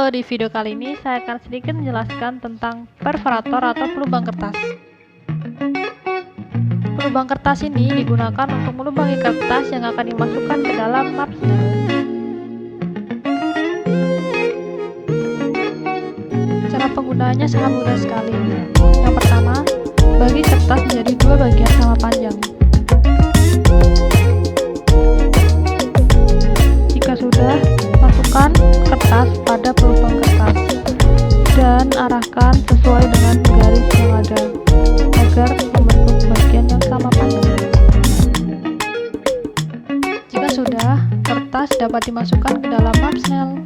Halo, di video kali ini saya akan sedikit menjelaskan tentang perforator atau pelubang kertas. Pelubang kertas ini digunakan untuk melubangi kertas yang akan dimasukkan ke dalam map Snell. Cara penggunaannya sangat mudah sekali. Yang pertama, bagi kertas menjadi dua bagian sama panjang. Jika sudah, masukkan kertas pada pelubang kertas dan arahkan sesuai dengan garis yang ada agar membentuk bagian yang sama panjang. Jika sudah, kertas dapat dimasukkan ke dalam map Snell.